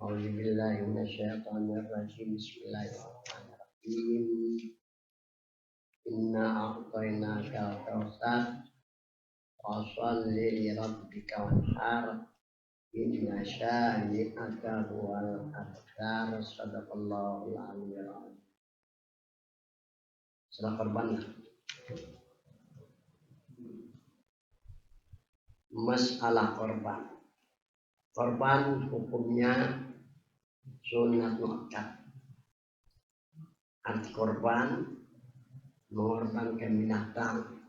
Auzubillahi minasyaitonir rajim. Bismillahirrahmanirrahim. Inna a'tainaka al-kautsar fasholli li rabbika wanhar. Inna syani'aka huwal abtar. Sadaqallahul aliyyil azim. Surah Korban. Masalah korban. Korban hukumnya sunat muakkad. Arti korban mengorbankan binatang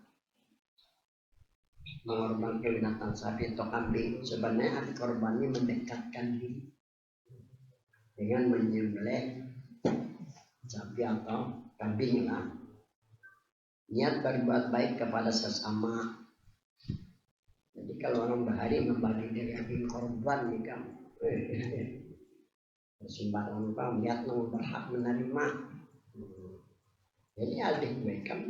sapi atau kambing. Sebenarnya arti korban ini mendekatkan diri dengan menyembelih sapi atau kambing lah. Niat berbuat baik kepada sesama. Jadi kalau orang bahari membagi daging korban nih kan, sembarang orang niat mau berhak menerima. Jadi adik gue kan,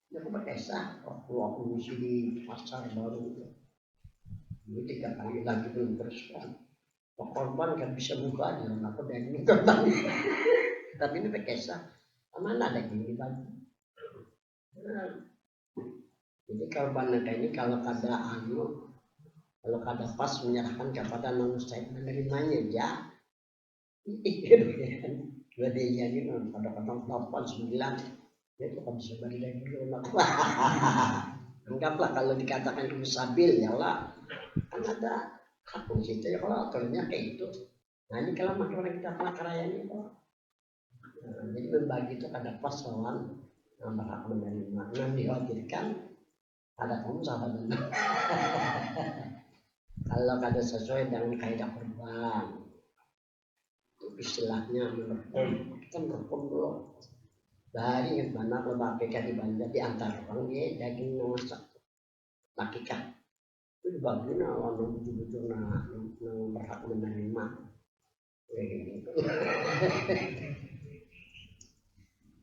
dia berdesa waktu aku mesti di pasar baru. Ini 3 kali lagi belum terus kan. Korban kan bisa buka aja, aku daging korban. Tapi ini berdesa, mana daging dibagi? Jadi korban ini kalau kada pas menyerahkan kepada non mustahik menerimanya ya. Dua dia ini pada kata 8 9 ya itu kan bisa bagi lagi dulu. Anggaplah kalau dikatakan musabil ya lah kan ada hakun situ ya kalau aturnya kayak itu. Nah ini kalau makin orang kita pelakaraya ini kok. Jadi berbagi itu kada pas lawan berhak menerima. Yang dikhawatirkan ada kamu salah benar. Kalau kada sesuai dengan kaidah korban, itu istilahnya merhukum. Kita merhukum dulu. Dari yang mana kalau BPK dibanding di antara orang dia daging masak lakikan. Itu bagusnya orang betul-betul berhak menerima.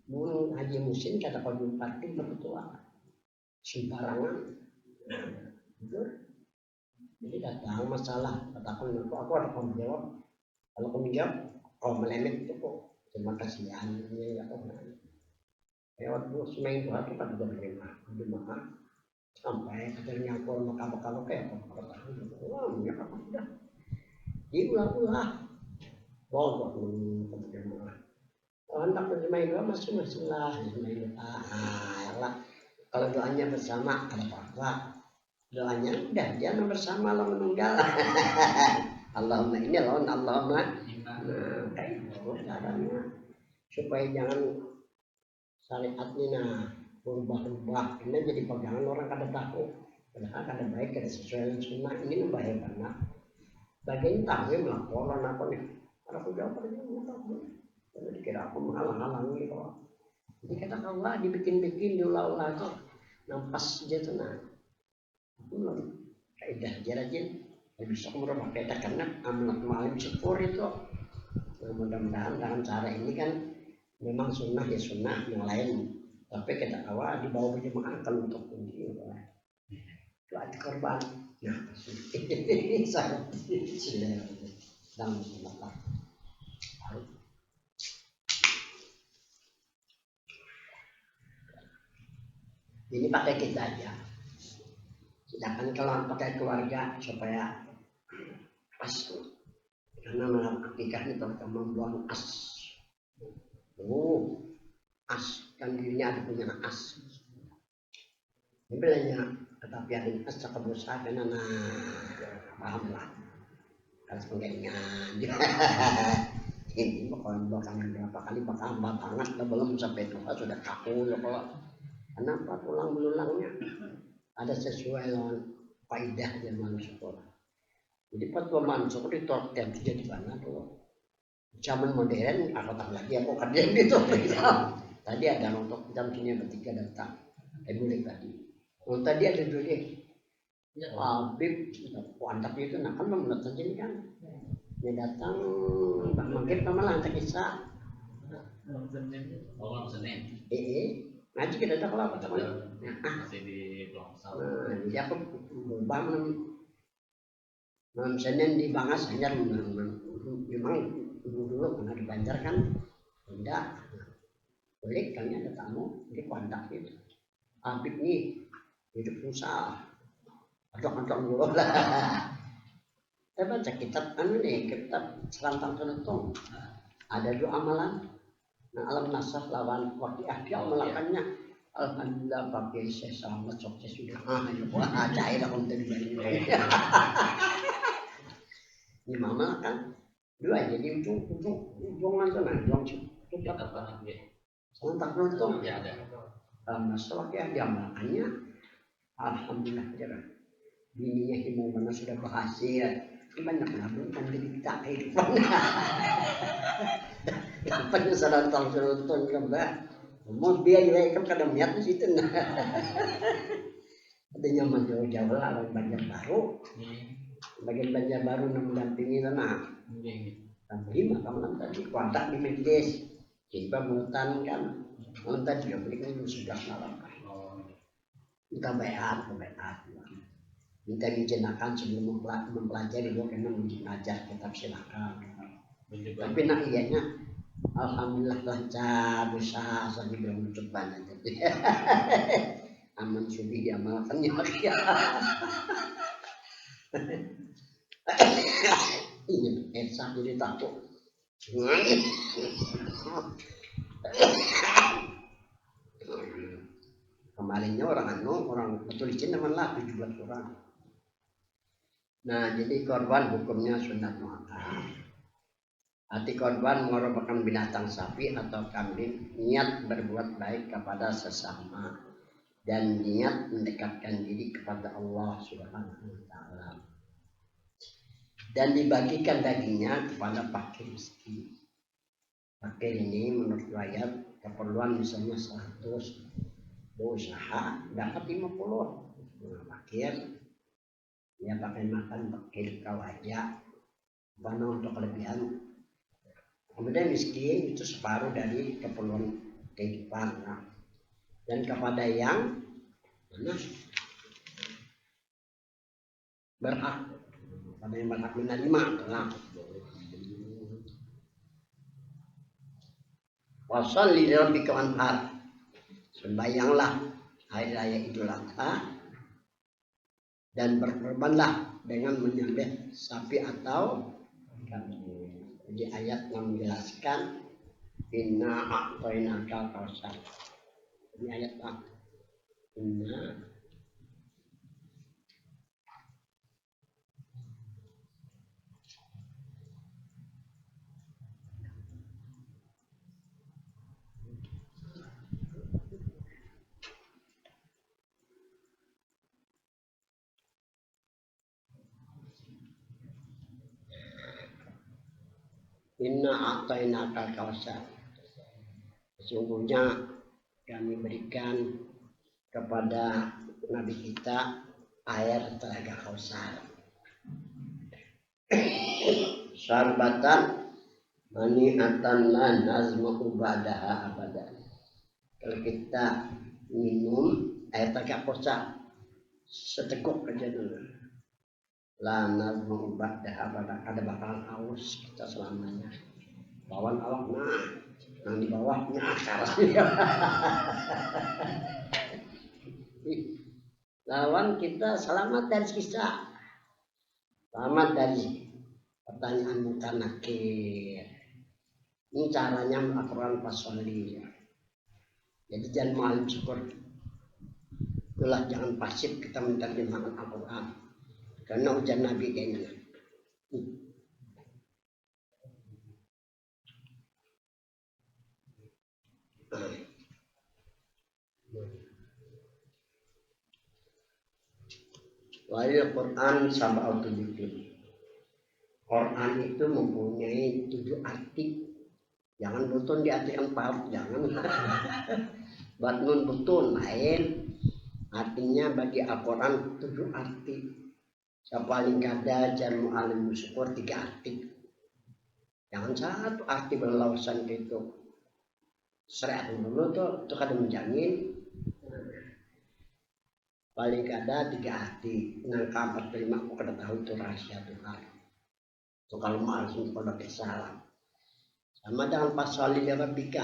Mun haji musim kata kau parkir berketua sembarangan. Jadi datang masalah katakan aku ada kamu jawab. Kalau kamu jawab kau melemet itu kok terima kasihan ya kau. Lewat seminggu itu kan juga menerima maaf sampai akhirnya aku bakal kayak apa wah ya apa sudah diulang-ulang bawa kemudian marah hendak menerima masih lah lah kalau doanya bersama ada apa doanya udah jangan bersama lo menunggal. Allahumma ini lawan Allahumma kayak gitu caranya supaya jangan syariatnya berubah-ubah ini jadi pegangan orang kada tahu padahal kada baik kada sesuai dengan sunnah ini membahayakan lah bagian tahu melaporan apa nih aku jawab aja jadi dikira aku menghalang-halangi kok jadi kata Allah dibikin-bikin diulah-ulah kok nampas dia tuh nah kaidah jarajin bisa merubah kaidah karena amanat malim syukur itu mudah-mudahan dengan cara ini kan memang sunnah ya sunnah yang lain tapi kita awal dibawa berjemaah kalau untuk kunci itu ada korban nah sangat dalam masalah ini pakai kita aja sedangkan kalau pakai keluarga supaya pas karena malam akikah itu akan membuang as kan dirinya ada punya as ini bilangnya tetapi ada as cakap besar dan anak paham lah kalau pengengan ini bahkan berapa kali bakal banget belum sampai tua sudah kaku ya kalau kenapa pulang belulangnya ada sesuai dengan kaidah zaman sekolah jadi fatwa mansukh ditorkan tidak di mana tuh zaman modern aku tak lagi aku kerja gitu tadi ada untuk jam sini bertiga datang mulai tadi tadi ada dulu deh Habib antak itu nak kan membuat saja kan dia datang mungkin malah antak Isa Senin ngaji kita datang kalau apa teman masih di Longsal jadi aku bangun malam Senin di Bangas hanya memang dulu pernah di Banjar kan tidak boleh kami ada tamu di kontak itu Habib nih hidup susah adok-adok dulu lah. Saya baca kitab kitab Selantang Selentong ada dua amalan. Nah, alam nasah lawan waqiah dia melakukannya. Alhamdulillah pakai saya selamat sukses sudah. Wah, cair untuk dibanding. Ini mama kan dua jadi ujung mana ujung cukup apa ya. Selantang Selentong ya ada. Alam nasah waqiah dia melakukannya. Alhamdulillah jarang. Bininya Himo mana sudah berhasil. Banyak nabung kan jadi kita kehidupan. Dampaknya Selantang Selentong kan mau biaya kan kadang niat di situ. Adanya jauh-jauh lah Banjarbaru. Bagian Banjarbaru mendampingi tanah. Sampai 5 tahun tadi kontak di Medis. Coba Muntan kan. Muntan juga berikan 11 malam. Kita bayar. Minta dijenakan sebelum mempelajari karena mengajar kitab silakan. Tapi nak iyanya alhamdulillah lancar bisa asal belum coba nanti. Aman sudah diamalkannya. Ini Esa jadi takut. Kemarinnya orang tulisin teman lah 17 orang. Nah, jadi korban hukumnya sunat muakkad. Hati korban mengorbankan binatang sapi atau kambing, niat berbuat baik kepada sesama dan niat mendekatkan diri kepada Allah Subhanahu wa taala. Dan dibagikan dagingnya kepada fakir miskin. Fakir ini menurut riwayat keperluan misalnya 100, berusaha dapat 50. Fakir ya pakai makan pakai kawaja karena untuk kelebihan. Kemudian miskin itu separuh dari keperluan kehidupan. Nah, dan kepada yang berhak, pada yang berhak menerima. Nah, wasalli lirabbika wanhar, sembahyanglah hari raya Idul Adha dan berkorbanlah dengan menyembelih sapi atau kambing. Jadi ayat yang menjelaskan inna a'tainakal kautsar. Ini ayat apa? Inna a'tainakal kautsar. Sesungguhnya kami berikan kepada Nabi kita air telaga Kautsar. Syarbatan mani'atan la nazma'u ba'daha abadan. Kalau kita minum air telaga Kautsar seteguk aja dulu. La nazma'u ba'daha abadan, ada bakalan haus kita selamanya. Lawan awakna yang di bawahnya akarnya. Lawan kita selamat dari siksa, selamat dari pertanyaan munkar nakir. Ini caranya Al-Quran pasoli. Jadi jangan malu syukur. Itulah jangan pasif kita menerjemahkan Al-Quran. Karena ujian Nabi kayaknya. Wahai Quran sama autodiklim. Quran itu mempunyai 7 arti. Jangan butun diartikan paut, jangan. Batnun butun lain. Artinya bagi Al-Quran 7 arti. Paling kada jamu alim syukur 3 arti. Jangan satu arti berlawasan itu. Syariat dulu tuh itu kada menjamin. Paling kada 3 arti. Nangka 45 aku kada tahu itu rahasia Tuhan. Itu kalau mau langsung kepada salam. Sama dengan pasal ini rabbika.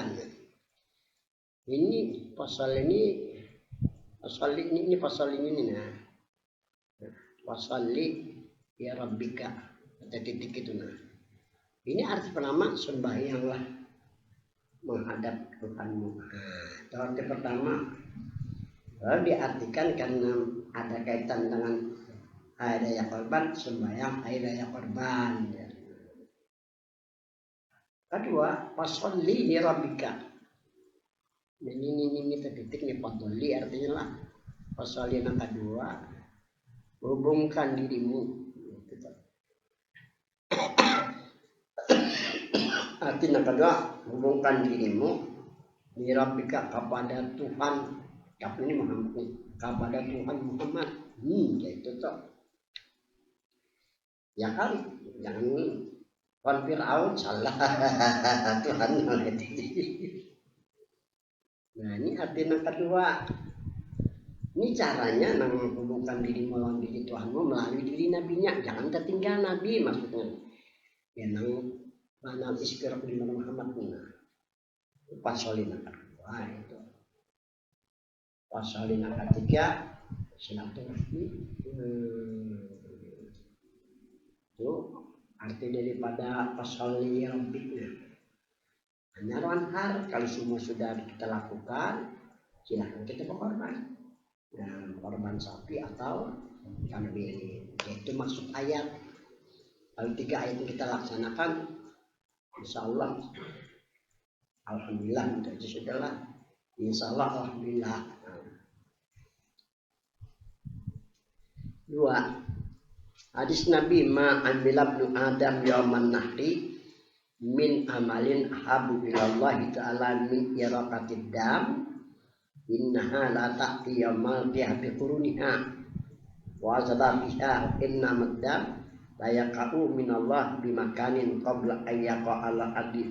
Ini pasal ini pasal ini nih. Nah. Pasal ya rabbika. Ada titik itu nah. Ini arti pertama sembahyanglah menghadap Tuhanmu. Nah, arti pertama lalu diartikan karena ada kaitan dengan hari raya korban, sembahyang hari raya korban. Ya. Kedua, fasolli li rabbika. Ini titik nih fasolli artinya lah. Fasolli yang kedua, hubungkan dirimu. Artinya kedua, hubungkan dirimu li rabbika kepada Tuhan. Ini Muhammad, kepada Tuhan Muhammad. Itu tuh. Ya kan, jangan Tuhan Fir'aun salah Tuhan itu. Nah ini arti yang kedua. Ini caranya menghubungkan diri melawan diri Tuhanmu melalui diri nabinya. Jangan tertinggal nabi maksudnya. Ya nang mana istiqoroh di mana Muhammad nih. Pasolina kedua itu. Pasolina ketiga silaturahmi. Itu arti daripada pasolina rabbiknya. Hanya ranhar kalau semua sudah kita lakukan, silahkan kita berkorban. Nah, korban sapi atau kambing. Itu maksud ayat. Kalau 3 ayat yang kita laksanakan, insya Allah, alhamdulillah itu sudahlah. Insya Allah, alhamdulillah. 2. Hadis Nabi ma amila ibnu Adam yauman nahri min amalin habu ilallahi ta'ala min iraqatid dam innaha la ta'ti yaumal qiyamati quruniha wa zadabiha inna maddam la yaqa'u minallah bimakanin qabla ayyaqa ala adi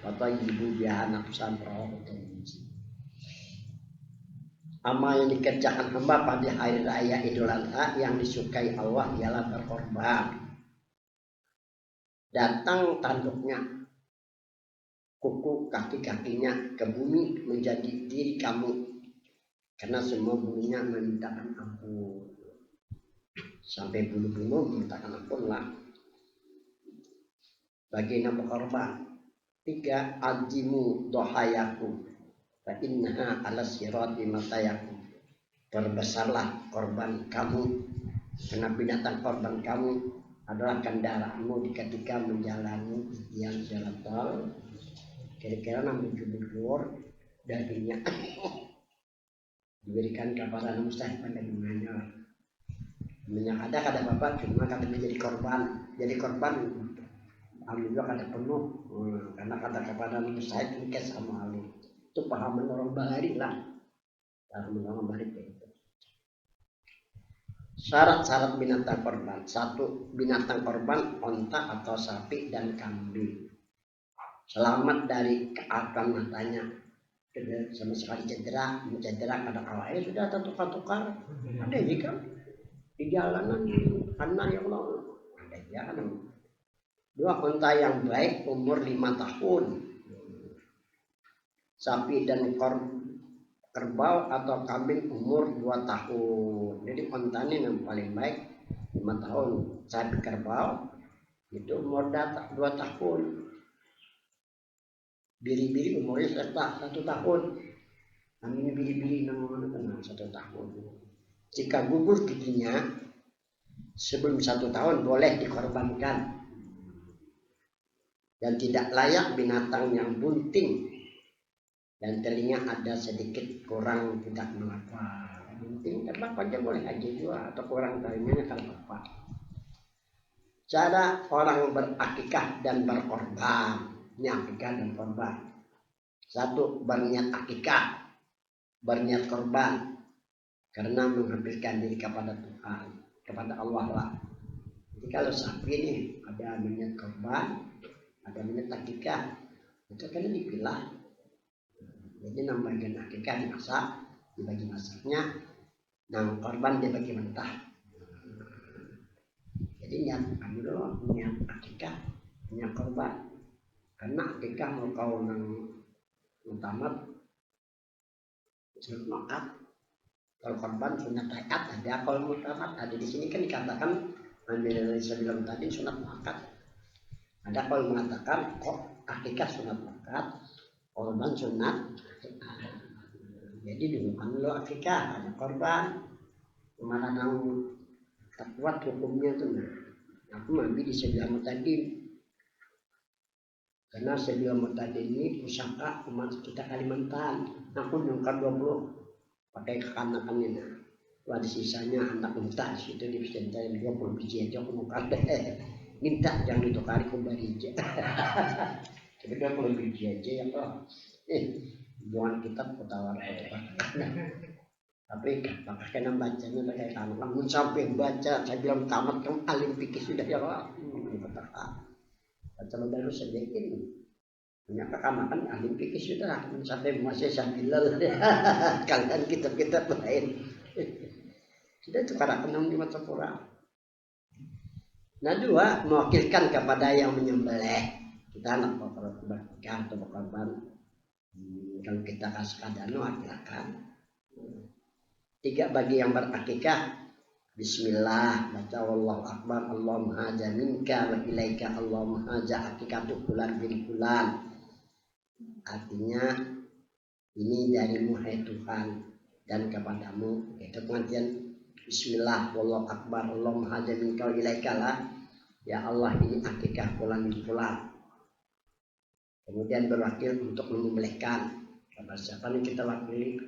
wa tayyibu biha nafsan rawahu Tirmidzi. Amal yang dikerjakan hamba pada hari raya Idul Adha yang disukai Allah ialah berkorban. Datang tanduknya, kuku kaki-kakinya ke bumi menjadi diri kamu. Karena semua bulunya memintakan ampun. Sampai bulu-bulu memintakan ampun lah. Bagi nama korban. 3. Ajimu dohayaku. Fa innaha ala sirati matayaku. Perbesarlah korban kamu. Karena binatang korban kamu adalah kendaraanmu ketika menjalani yang jalan tol. Kira-kira namun jubur dagingnya diberikan kepada mustahik pada dunia. Minyak ada kada bapak cuma kada menjadi korban. Jadi korban alhamdulillah kada penuh karena kada kepada mustahik ingkes sama alim. Itu pahaman orang bahari lah. Pahaman orang bahari itu. Syarat-syarat binatang korban. 1. Binatang korban onta atau sapi dan kambing. Selamat dari keakan matanya. Sama sekali cedera kada awalnya sudah tertukar-tukar. Ada juga di jalanan karena ya Allah ada ya kan. 2. Unta yang baik umur 5 tahun. Sapi dan kerbau atau kambing umur 2 tahun. Jadi unta ini yang paling baik 5 tahun. Sapi kerbau itu umur 2 tahun. Biri-biri umurnya 1 tahun. Kambingnya biri-biri namanya 1 tahun. Jika gugur giginya sebelum 1 tahun boleh dikorbankan. Dan tidak layak binatang yang bunting dan telinga ada sedikit kurang tidak mengapa. Bunting terbang aja boleh aja juga atau kurang telinganya kalau apa. Cara orang berakikah dan berkorban. Ini akikah dan korban. 1. Berniat akikah, berniat korban karena menghabiskan diri kepada Tuhan, kepada Allah lah. Jadi kalau sapi ini ada niat korban, ada niat akikah, itu kan dipilah. Jadi bagian akikah dimasak, dibagi masaknya, korban dibagi mentah. Jadi Jadi niat kami dulu niat akikah, niat korban. Karena akikah mau kau nang tamat sunat makat, kalau korban sunat taat ada. Kalau mau tamat ada di sini kan dikatakan ambil dari saya bilang tadi sunat makat. Ada kalau mengatakan kok akikah sunat makat, korban sunat. Jadi dihubungkan lo akikah ada korban. Mana nang tak kuat hukumnya tuh. Aku ambil di sebelah tadi. Karena sebelah tadi ini pusaka umat kita Kalimantan. Aku nyungkar 20 pakai kekanakannya. Ada sisanya anak minta situ di pesantren 20 biji aja aku nyungkar deh. Minta jangan ditukar kembali aja. Tapi 20 biji aja ya kok. Bukan kitab kutawar. Tapi pakai nama bacanya pakai kamu. Namun sampai baca saya bilang tamat kamu alim pikir sudah ya Pak. Baca baru saya yakin. Ternyata kamu kan alim pikir sudah sampai masih sambil kalian kitab-kitab lain. Sudah itu para penam di mata pura. Nah dua mewakilkan kepada yang menyembelih. Kita nak berkorban atau berkorban. Kalau kita kasih kadano silakan. 3 bagi yang berakikah. Bismillah, baca wallahu akbar, Allahumma haja minka wa ilaika, Allahumma haja akikatu fulan bin fulan. Artinya ini darimu hai Tuhan dan kepadamu. Itu pengertian Bismillah, wallahu akbar, Allahumma haja minka wa ilaika lah. Ya Allah ini akikah fulan bin fulan. Kemudian berwakil untuk menyembelihkan. Kepada siapa nih kita wakili?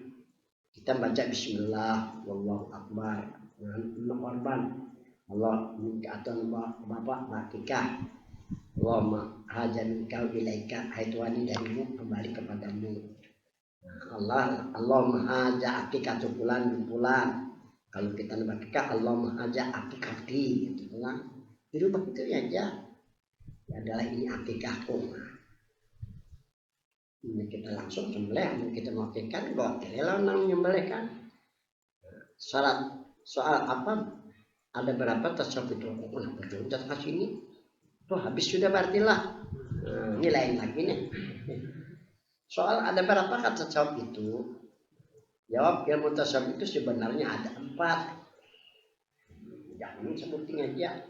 Kita baca Bismillah, wallahu akbar. Untuk korban Allah minta atau bapak akikah Allahumma hajan kau ilaika hai Tuhan darimu kembali kepadamu. Allahumma haja akikah bulan bulan. Kalau kita akikah Allahumma haja akikati gitu kan. Itu begitu aja. Adalah ini akikahku. Ini kita langsung sembelih, kita mewakilkan boleh lah menyembelihkan. Syarat soal apa? Ada berapa tasawuf itu? Nah, betul ke sini. Tuh habis sudah berarti lah. Ini lain lagi nih. Soal ada berapa kata tasawuf itu? Jawab ilmu tasawuf itu sebenarnya ada 4. Jangan sebutin aja.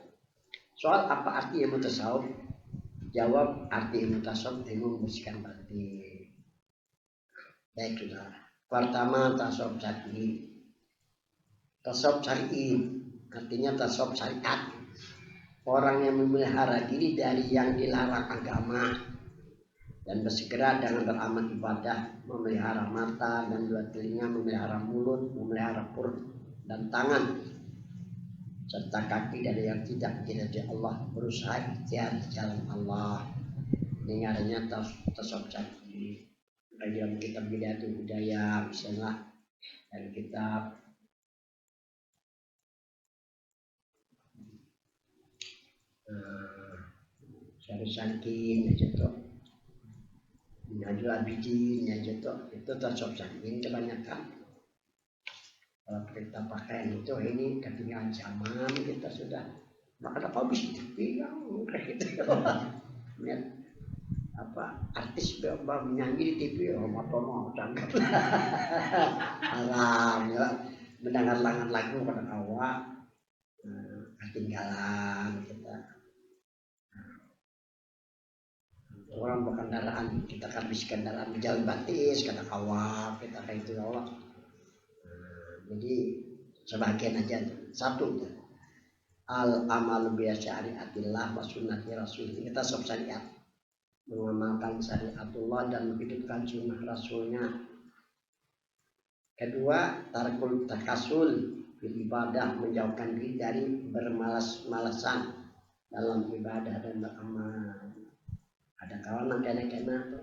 Soal apa arti ilmu tasawuf? Jawab arti ilmu tasawuf ilmu membersihkan batin. Baik sudah. Pertama tasawuf syar'i. Tasawuf syar'i artinya tasawuf syariat. Orang yang memelihara diri dari yang dilarang agama dan bersegera dengan beramal ibadah, memelihara mata dan 2 telinga, memelihara mulut, memelihara perut dan tangan serta kaki dari yang tidak diridhoi Allah, berusaha ikhtiar di jalan Allah. Dengarnya tasawuf syar'i. Dalam kitab Bidayatul Hidayah misalnya dan kitab Syarih Salikin gitu, Minhajul Abidin gitu, itu tasawuf syar'i kebanyakan. Kalau kita pakai itu ini ketinggalan zaman kita sudah maka apa bisa dibilang kayak gitu. Apa artis menyanyi di TV apa mau cangkep haram ya mendengar lagu pada awak ketinggalan kita orang berkendaraan kita habis kendaraan di jalan batis kata awak kita kayak itu awak jadi sebagian aja satu al amalu bi syariatillah wa sunnati rasul kita sob syariat mengamalkan syariatullah dan menghidupkan sunnah rasulnya. Kedua, tarkul takasul bil ibadah, menjauhkan diri dari bermalas-malasan dalam ibadah dan beramal. Ada kawan kena-kena.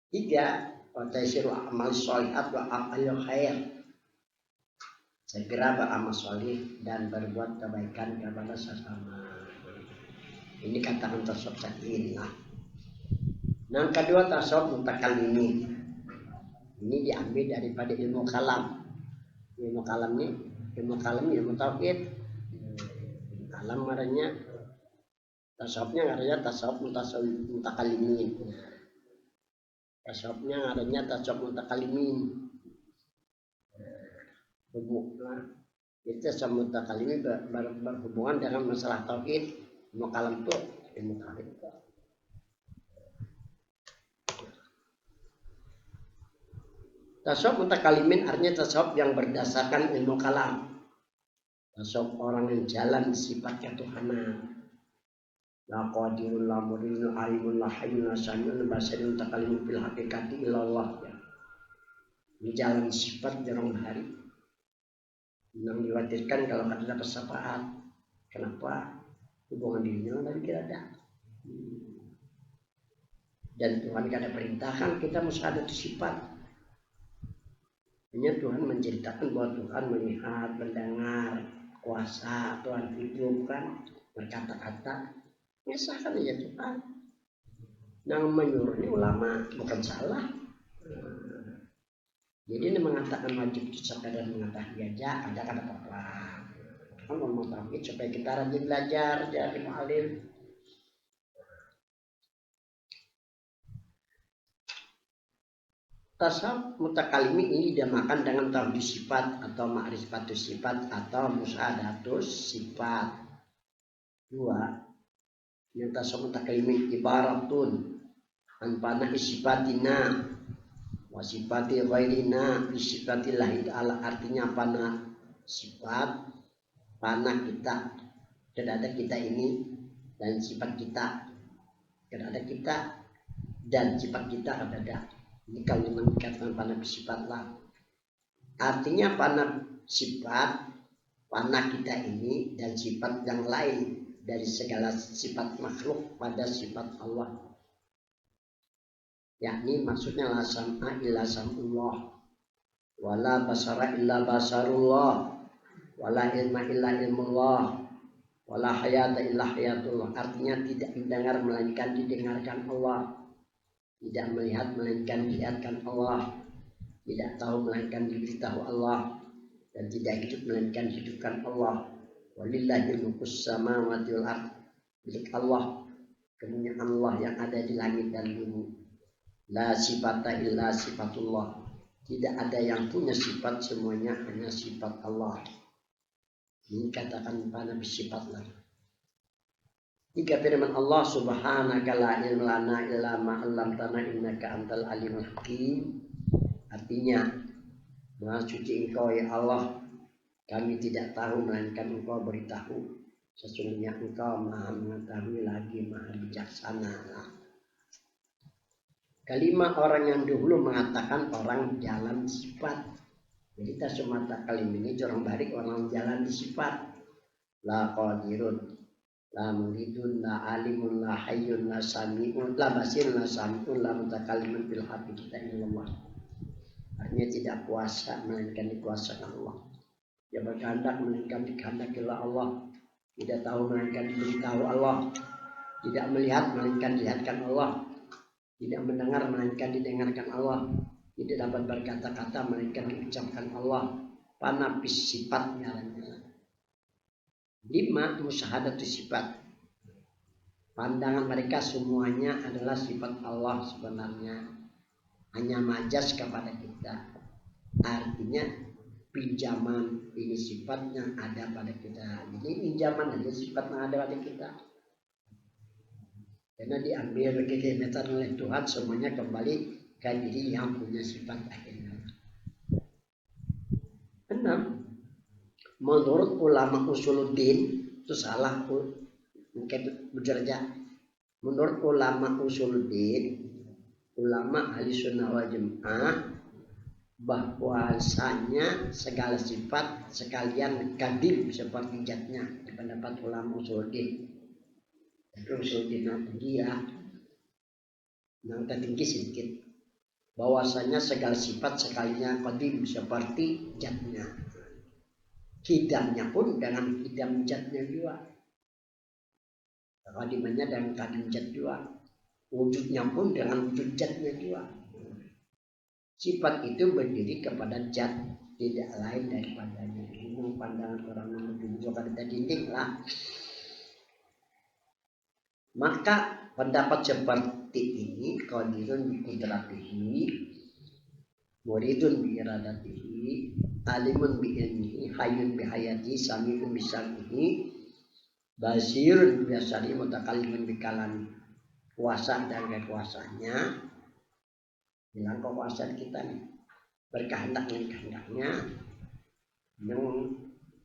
3, watasiru amal sholihat wa amal khair. Segera beramal sholih dan berbuat kebaikan kepada sesama. Ini katakan tasawuf syar'i lah. Yang kedua tasawuf mutakallimi. Ini diambil daripada ilmu kalam. Ilmu kalam ini ilmu tauhid. alam ngarannya. Tasawufnya ngarannya tasawuf mutakalimin. Tasawufnya ngarannya tasawuf mutakalimin. Itu tasawuf mutakalimin berhubungan dengan masalah tauhid. Ilmu kalam itu ilmu tauhid. Tasawuf mutakalimin artinya tasawuf yang berdasarkan ilmu kalam. Tasawuf orang yang jalan sifat ketuhanan. La qadirul la muridul alimul la hayyul la samiul basirul mutakallimun fil haqiqati illallah ya. Ini jalan sifat jarang hari. Yang diwakilkan kalau ada syafaat. Kenapa? Hubungan dirinya dari kita ada. Dan Tuhan tidak ada perintahkan kita mesti ada sifat. Hanya Tuhan menceritakan bahwa Tuhan melihat, mendengar, kuasa, Tuhan hidup kan, berkata-kata. Ngesahkan aja Tuhan. Yang menyuruh ini ulama bukan salah. Jadi ini mengatakan wajib itu sekadar mengatakan aja, ada kata apa-apa. Kan mau tahu supaya kita rajin belajar jadi mu'alim. Tasawuf mutakalimi ini dinamakan dengan tauhid sifat atau ma'rifatus sifat atau musyahadatus sifat. Dua. Yang tasawuf mutakalimin ibaratun an pana sifatina wa sifati ghairina bi sifatillahi ta'ala, artinya pana sifat, pana kita, tidak ada kita ini dan sifat kita, tidak ada kita dan sifat kita ada. Ini kalau dikatakan pana sifat lah, artinya pana sifat, pana kita ini dan sifat yang lain dari segala sifat makhluk pada sifat Allah. Yakni maksudnya la sam'a illa sam'ullah, wala basara illa basarullah, wala ilma illa ilmullah, wala hayata illa hayatullah. Artinya tidak mendengar melainkan didengarkan Allah, tidak melihat melainkan dilihatkan Allah, tidak tahu melainkan diberitahu Allah, dan tidak hidup melainkan hidupkan Allah. Walillahil mulkus samawati wal ardh, milik Allah, kemuliaan Allah yang ada di langit dan bumi. La sifata illa sifatullah, tidak ada yang punya sifat, semuanya hanya sifat Allah. Ini katakan pada sifat lah. Tiga firman Allah subhanaka la ilma lana illa ma 'allamtana innaka antal alimul hakim. Artinya, Maha suci Engkau ya Allah, kami tidak tahu melainkan Engkau beritahu. Sesungguhnya Engkau Maha mengetahui lagi Maha bijaksana. Kalimat orang yang dahulu mengatakan orang jalan sifat. Jadi tasumata kalim ini jorong balik orang jalan di sifat. La qadirun, la muridun, la alimun, la hayyun, la sami'un, la basirun, la sami'un, la mutakallimun bil haqqi illallah. Artinya tidak kuasa melainkan dikuasakan Allah. Dia berkehendak melainkan dikehendaki Allah. Tidak tahu melainkan diberitahu Allah. Tidak melihat melainkan dilihatkan Allah. Tidak mendengar melainkan didengarkan Allah. Tidak dapat berkata-kata melainkan diucapkan Allah. Panapis sifatnya. 5. Musyahadatus sifat. Pandangan mereka semuanya adalah sifat Allah sebenarnya. Hanya majas kepada kita. Artinya pinjaman ini sifat yang ada pada kita. Jadi pinjaman aja sifat yang ada pada kita. Karena diambil kehemetan oleh Tuhan, semuanya kembali ke diri yang punya sifat akhirnya. 6. Menurut ulama usuluddin, itu salah mungkin berjerjah. Menurut ulama usuluddin, ulama ahli sunnah wal jamaah, bahwasanya segala sifat sekalian kadim seperti zatnya di pendapat ulama usuluddin. Usuluddin yang tinggi ya, yang tertinggi sedikit, bahwasanya segala sifat sekalinya kadim seperti zatnya. Hidamnya pun dengan hidam zatnya juga, kadimannya dengan kadim zat juga, wujudnya pun dengan wujud zatnya juga. Sifat itu berdiri kepada zat, tidak lain daripadanya. Ini pandangan orang yang juga ada dinding lah. Maka pendapat seperti ini qadirun bi qudratihi, muridun bi iradatihi, alimun bi ilmihi, hayyun bi hayati, sami'un bi sam'ihi, basirun bi basari, mutakallimun bi kalami. Kuasa dan kekuasaannya, bilang kekuasaan kita nih, berkehendak dengan kehendaknya, yang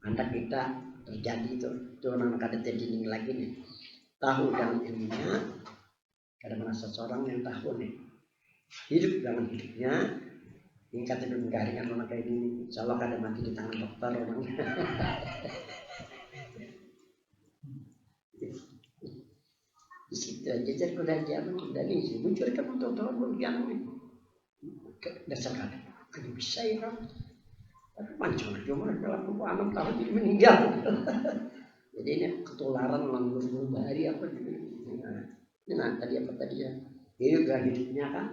hendak kita terjadi itu orang kada terjadi lagi nih. Tahu dengan ilmunya, kada merasa seorang yang tahu nih. Hidup dengan hidupnya, ini kata garingan orang kayak gini, insya Allah kada mati di tangan dokter orangnya. Di situ aja jadi kerajaan dan ini muncul kamu tahu yang dasar kada bisa ya kan. Tapi pancung cuma dalam 6 tahun jadi meninggal. Jadi ini ketularan langgur hari apa gitu. Nah tadi apa tadi ya? Hidup dan hidupnya kan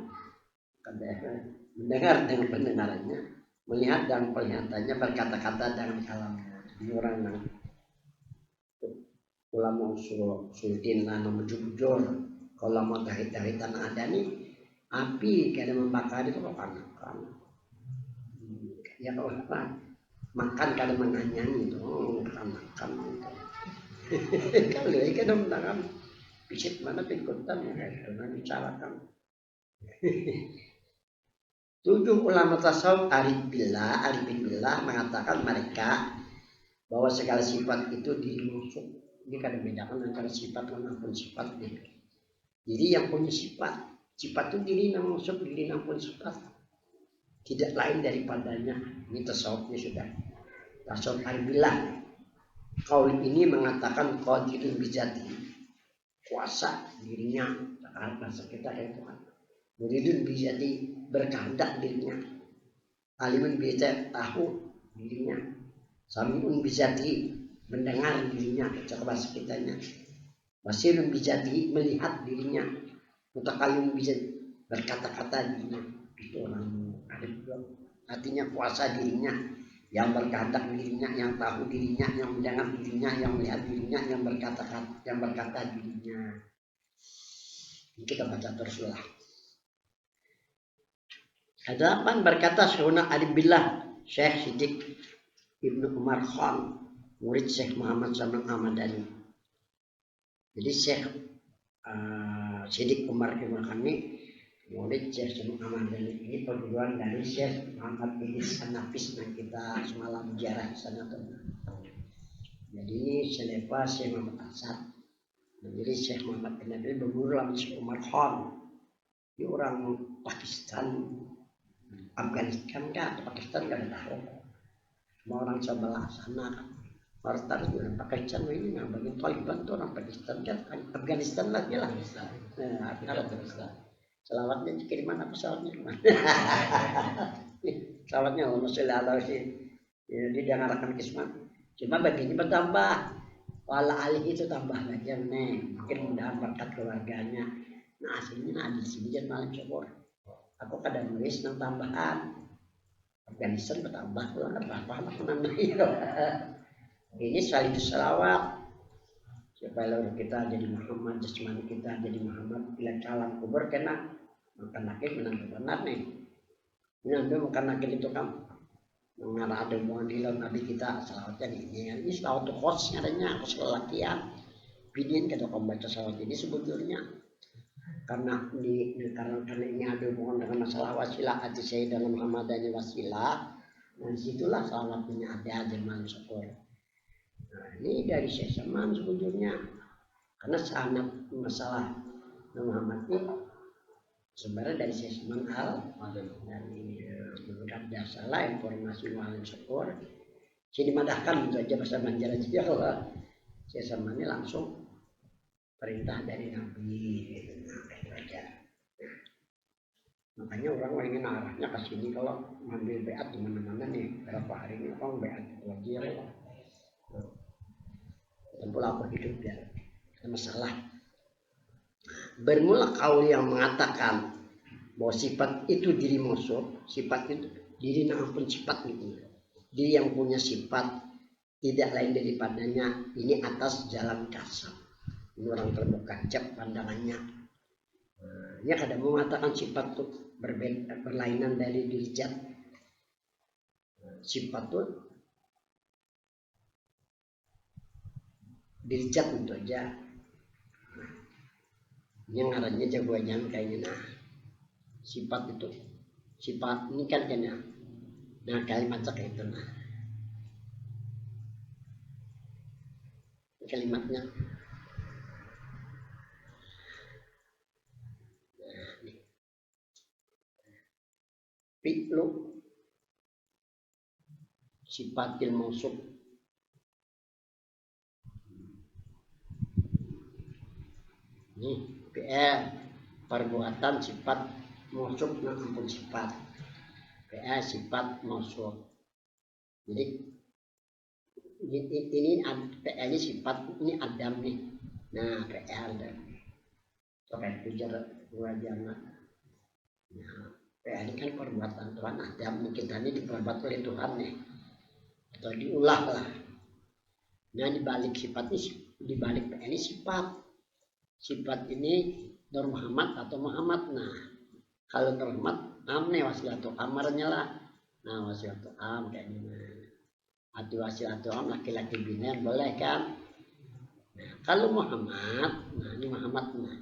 mendengar dengan pendengarannya, melihat dan penglihatannya, berkata-kata dengan kalamnya. Ini orang yang ulama sultin lana menjujur, kalau mau dari tanah ada nih api kada membakar itu kok kan. Ya kalau apa makan kada menganyang itu makan itu. Kalau ikan menangan pisit mana pikutan ya karena bicarakan. 7 ulama tasawuf arifin billah mengatakan mereka bahwa segala sifat itu dimaksud. Ini kadang bedakan antara sifat dan ampun sifat. Jadi yang punya sifat itu diri yang maksud, diri yang pun sifat. Tidak lain daripadanya. Ini tasawufnya sudah. Tasawuf arifin billah. Kaul ini mengatakan qadirun bijati, kuasa dirinya terhadap rasa kita yang Tuhan. Muridun bijati, berkehendak dirinya. Alimun bijati, tahu dirinya. Sami'un bijati, mendengar dirinya, bahasa kitanya. Basirun bijati, melihat dirinya. Mutakallimun bijati, berkata-kata dirinya. Itu orang arif. Artinya kuasa dirinya, yang berkehendak dirinya, yang tahu dirinya, yang mendengar dirinya, yang melihat dirinya, yang berkata dirinya. Ini kita baca teruslah. Hadapan berkata Syekh Arif billah Syekh Siddiq Ibnu Umar Khan, murid Syekh Muhammad Saman Ahmadani. Jadi Syekh Siddiq Umar Ibnu Khan ini murid Syekh Saman Ahmadani. Ini perguruan dari Syekh Muhammad Idris An-Nafis yang kita semalam ziarah di sana tuh. Jadi selepas Syekh Muhammad Asad. Jadi Syekh Muhammad An-Nafis berguru sama Syekh Umar Khan. Ini orang Pakistan, Afghanistan kan, Pakistan kan ada tahu. Semua orang sebelah sana kan. Martar itu orang Pakistan ini yang bagian Taliban itu orang Pakistan kan, Afghanistan lagi lah. Nah, Afghanistan. Selawatnya dikirim mana pesawatnya? Selawatnya Allah Subhanahu wa Jadi dia ngarahkan kismat. Cuma baginya bertambah. Wala alih itu tambah aja nih. Mungkin mudahan berkat keluarganya. Nah aslinya di sini jangan malam syukur. Aku kadang nulis nang tambahan. Afghanistan bertambah pula apa ini sekali selawat supaya kita jadi Muhammad, jasmani kita jadi Muhammad, bila calam kubur kena makan lagi menantu benar nih. Menantu makan lagi itu kan mengarah ada hubungan di laut Nabi kita selawatnya ini selawat itu khos adanya khos lelakian. Pidin kita membaca selawat ini sebetulnya karena ini ada hubungan dengan masalah wasilah hati saya dalam Muhammadani wasilah. Nah disitulah selawatnya ada zaman syukur. Nah ini dari Syekh Saman sebetulnya karena sangat masalah Muhammad ini sebenarnya dari Syekh Saman dari menurut biasalah informasi wali syukur saya dimadahkan itu aja bahasa Banjar aja kalau Syekh Saman ini langsung perintah dari Nabi gitu. Nah, aja. Makanya orang ingin arahnya ke sini kalau ngambil beat di mana-mana nih berapa hari ini orang beat lagi ya. Dan pula aku hidup ya masalah. Bermula kaul yang mengatakan bahwa sifat itu diri musuh, sifat itu diri ampun sifat itu. Diri yang punya sifat tidak lain daripadanya ini atas jalan kasar. Ini orang terbuka cep pandangannya. Ya kadang mengatakan sifat itu berlainan dari diri zat. Sifat itu diri zat itu aja. Yang ngarannya jagoannya kayaknya nah. Sifat itu. Sifat ini kan kayaknya. Nah kalimat kayak itu nah. Kalimatnya. Fi'lu sifatil mausuf. Nih, fi'il perbuatan sifat mausuf nah ampun sifat. Fi'il sifat mausuf. Jadi ini fi'il ini sifat ini adam nih. Nah, fi'il dan sampai tujuh dua jangan. Nah, ini kan perbuatan Tuhan Adam mungkin tadi diperbuat oleh Tuhan nih atau diulah lah. Nah dibalik sifat ini, dibalik ini sifat ini Nur Muhammad atau Muhammad. Nah kalau Nur Muhammad amne wasilatu amarnya lah. Nah wasilatu am kayak gini. Atau wasilatu am laki-laki bina boleh kan. Nah kalau Muhammad, nah ini Muhammad nah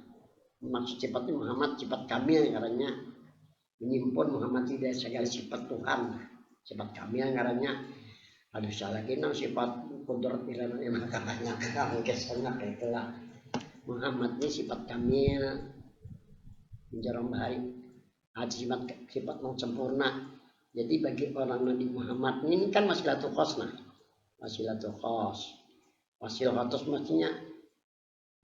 maksud sifat ini Muhammad sifat kamil karena menyimpun Muhammad tidak segala sifat Tuhan, sifat kamil karena ada salah lagi sifat kudrat irana yang makanya kamu kesana kayak itulah. Muhammad ini sifat kamil menjarah bahari ada sifat yang sempurna. Jadi bagi orang Nabi Muhammad ini kan wasilatul khos nah, wasilatul khos, wasilatul khos maksudnya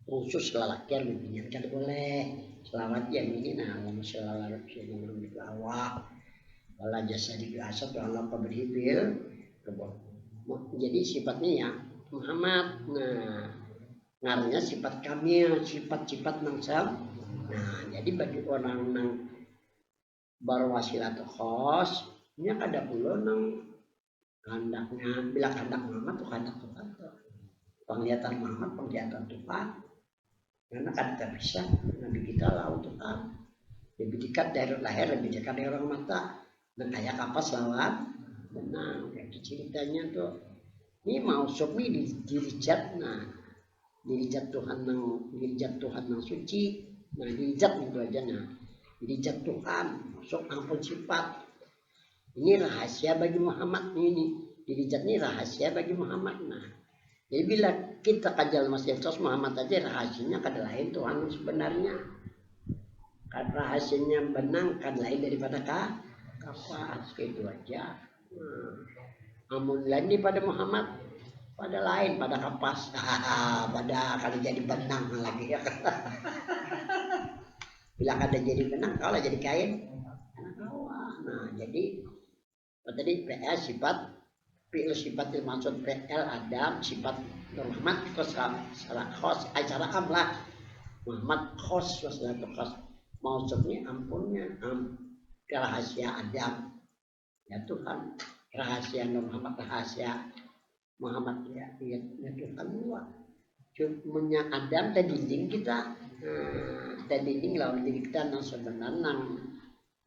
khusus lelaki yang kan boleh selamat yang ini nah Allah masalah yang awak wala jasa dibiasa tuh Allah berhibil jadi sifatnya ya Muhammad. Nah ngaranya sifat kamil sifat-sifat nangsal. Nah jadi bagi orang nang berwasilat khos ini ada pula nang kandaknya bila kandak Muhammad tuh kandak Tuhan tuh penglihatan Muhammad penglihatan Tuhan. Karena kan kita bisa Nabi kita lah Tuhan lebih dekat dari lahir lebih dekat dari orang mata dan kayak kapas lawan benang kayak ceritanya tuh ini mau sopi di diri zat nah diri zat Tuhan yang suci nah diri zat itu aja nah diri zat Tuhan sok ampun sifat ini rahasia bagi Muhammad ini diri zat ini rahasia bagi Muhammad. Nah jadi bila kita kajal masih sos Muhammad aja rahasianya kada lain Tuhan sebenarnya. Kan rahasianya benang kan lain daripada kapas itu aja. Amun lain pada Muhammad pada lain pada kapas pada kada jadi benang lagi ya. Bila kada jadi benang kalau jadi kain. Nah jadi tadi PL sifat fi'il sifatil maksud PL Adam sifat Muhammad secara khos acara amlah Muhammad khos wasilatu khos maksudnya ampunnya rahasia Adam ya Tuhan rahasia Muhammad rahasia Muhammad ya Tuhan dua cumanya Adam dan dinding kita dan dinding lawan diri kita yang sebenarnya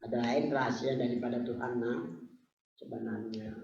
ada lain rahasia daripada Tuhan sebenarnya.